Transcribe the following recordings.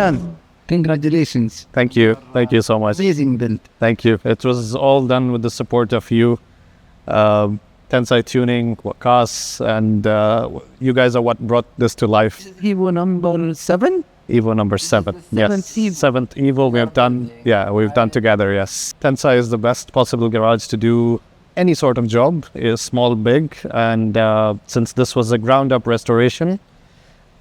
Afnan, congratulations. Thank you so much. Amazing build. Thank you. It was all done with the support of you, Tensai Tuning, Wakas, and you guys are what brought this to life. Evo number 7? Evo number 7. Yes. Evo. 7th Evo we have done. Yeah, we've done together, yes. Tensai is the best possible garage to do any sort of job, small, big. And since this was a ground-up restoration,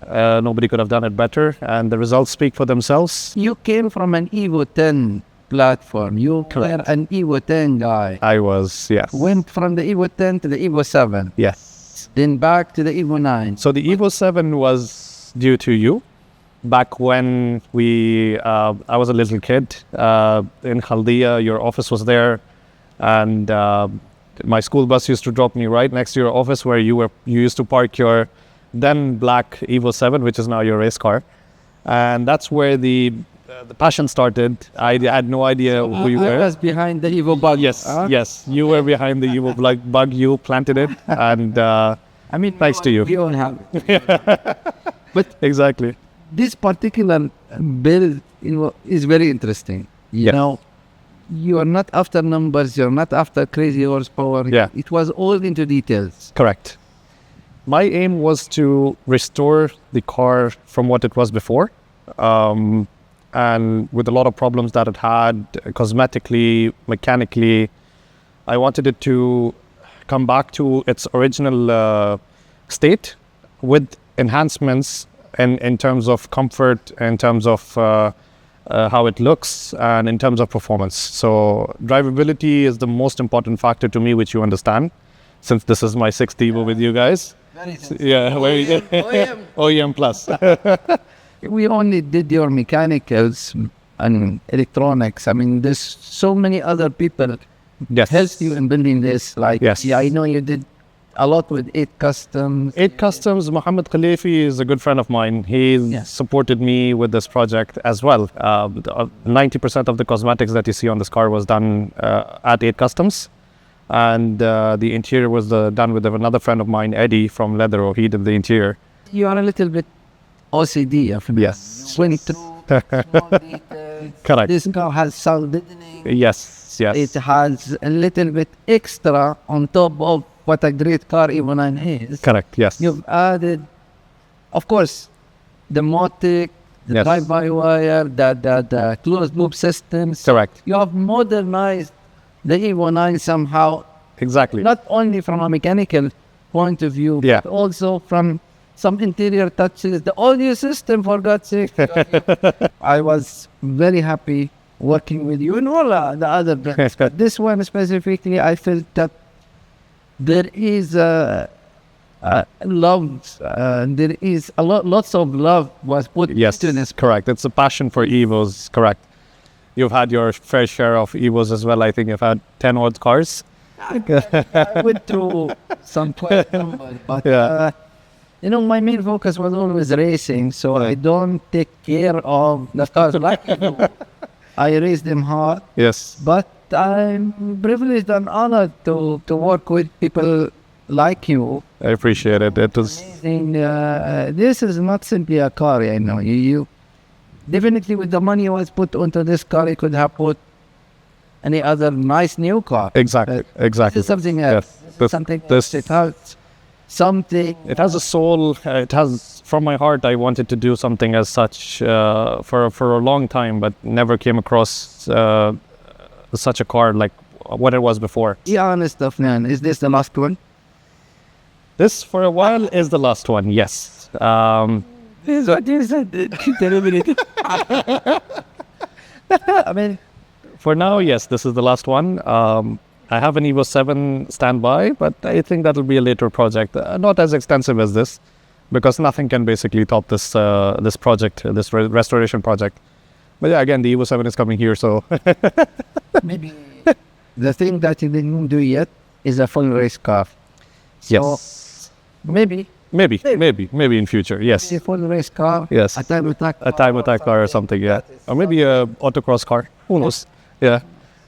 nobody could have done it better. And the results speak for themselves. You came from an Evo 10 platform. You were an Evo 10 guy. I was, yes. Went from the Evo 10 to the Evo 7. Yes. Then back to the Evo 9. So the Evo 7 was due to you. Back when I was a little kid in Haldia, your office was there, and my school bus used to drop me right next to your office where you used to park your then black Evo 7, which is now your race car, and that's where the passion started. I had no idea who you were. I was behind the Evo bug. Yes, yes, you were behind the Evo bug. You planted it, and I mean, thanks to you. We all have it. But exactly. This particular build, is very interesting. You know, you are not after numbers, you're not after crazy horsepower. Yeah. It was all into details. Correct. My aim was to restore the car from what it was before, and with a lot of problems that it had, cosmetically, mechanically, I wanted it to come back to its original state with enhancements in terms of comfort, in terms of how it looks, and in terms of performance. So drivability is the most important factor to me, which you understand, since this is my 6th Evo with you guys. Yeah, OEM. OEM plus. We only did your mechanicals and electronics. I mean, there's so many other people helped you in building this. Like, yeah, I know you did a lot with 8 Customs. 8 Customs, Mohammed Khalifi is a good friend of mine. He supported me with this project as well. 90% of the cosmetics that you see on this car was done at 8 Customs. And the interior was done with another friend of mine, Eddie from Leathero. He did the interior. You are a little bit OCD. Yes. Went through small details. Correct. This car has sound deadening. Yes, yes. It has a little bit extra on top of what a great car Evo 9 is. Correct, yes. You've added, of course, the Motec, the drive-by-wire, the closed loop systems. Correct. You have modernized the Evo 9 somehow. Exactly. Not only from a mechanical point of view, but also from some interior touches. The audio system, for God's sake. I was very happy working with you and all the other brands. But this one specifically, I felt that there is love, there is lots of love was put into this. Correct. It's a passion for Evos, correct. You've had your fair share of Evos as well. I think you've had 10 odd cars. I went through some 12 numbers, but my main focus was always racing, so I don't take care of the cars like you do. I race them hard. Yes. But I'm privileged and honored to work with people like you. I appreciate it. It was amazing. This is not simply a car, I know. You definitely, with the money was put onto this car, you could have put any other nice new car. Exactly. This is something else. It has something. It has a soul. It has, from my heart, I wanted to do something as such for a long time, but never came across such a car like what it was before. Be honest, Afnan, is this the last one? This, for a while, is the last one, yes. This is what you said. I mean, for now, yes, this is the last one. I have an Evo 7 standby, but I think that'll be a later project. Not as extensive as this, because nothing can basically top this this project, this restoration project. But yeah, again, the Evo 7 is coming here, so... Maybe the thing that you didn't do yet is a full race car. So yes. Maybe in future, yes. A full race car. Yes. A time attack. A time attack car or something, yeah. Or maybe a autocross car. Who knows? Yeah.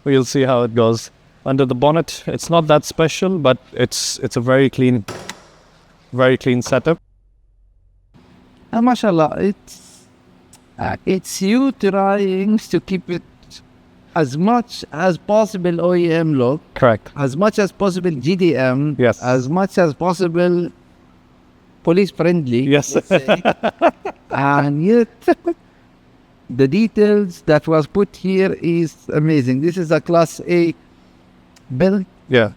We'll see how it goes. Under the bonnet, it's not that special, but it's a very clean setup. MashaAllah, It's you trying to keep it as much as possible OEM look, Correct. as much as possible GDM, Yes. as much as possible police friendly. Yes. let's say. And yet, the details that was put here is amazing. This is a Class A build Yeah.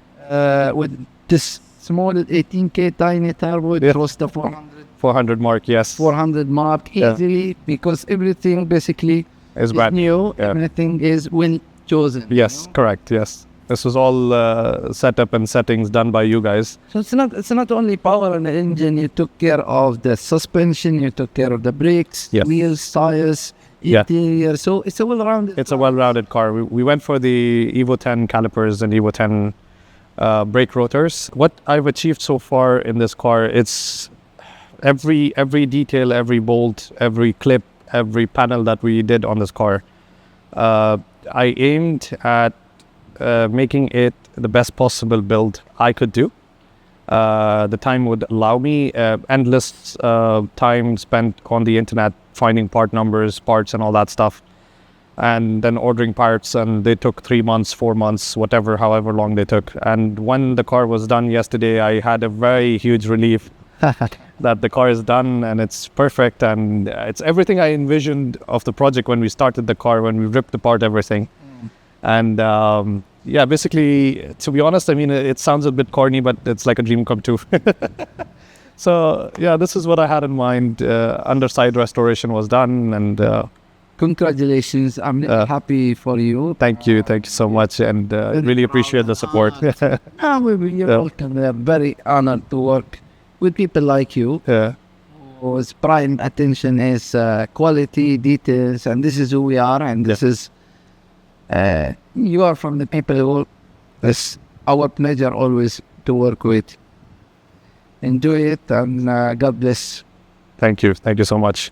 with this small 18K tiny turbo. It was the 400 mark. Yes. 400 mark easily, because everything basically Is is brand. new. Yeah. Everything is well chosen. Yes. Correct. Yes. This was all setup and settings done by you guys. So it's not only power on the engine. You took care of the suspension. You took care of the brakes, Yes. wheels, tires, Yeah. interior. So it's a well-rounded. It's a well-rounded car. We went for the Evo 10 calipers and Evo 10 brake rotors. What I've achieved so far in this car, it's every detail, every bolt, every clip, every panel that we did on this car. I aimed at making it the best possible build I could do. The time would allow me endless time spent on the internet finding part numbers, parts and all that stuff, and then ordering parts, and they took 3 months, 4 months, however long they took. And when the car was done yesterday, I had a very huge relief that the car is done and it's perfect, and it's everything I envisioned of the project when we started the car, when we ripped apart everything. And yeah, basically, to be honest, I mean, it sounds a bit corny, but it's like a dream come true. So yeah, this is what I had in mind. Underside restoration was done, and Congratulations. I'm really happy for you. thank you so much, and really appreciate the support. You're welcome. We're very honored to work with people like you, Yeah, whose prime attention is quality, details, and this is who we are, and this is you are from the people who it's our pleasure always to work with. Enjoy it, and God bless. thank you so much.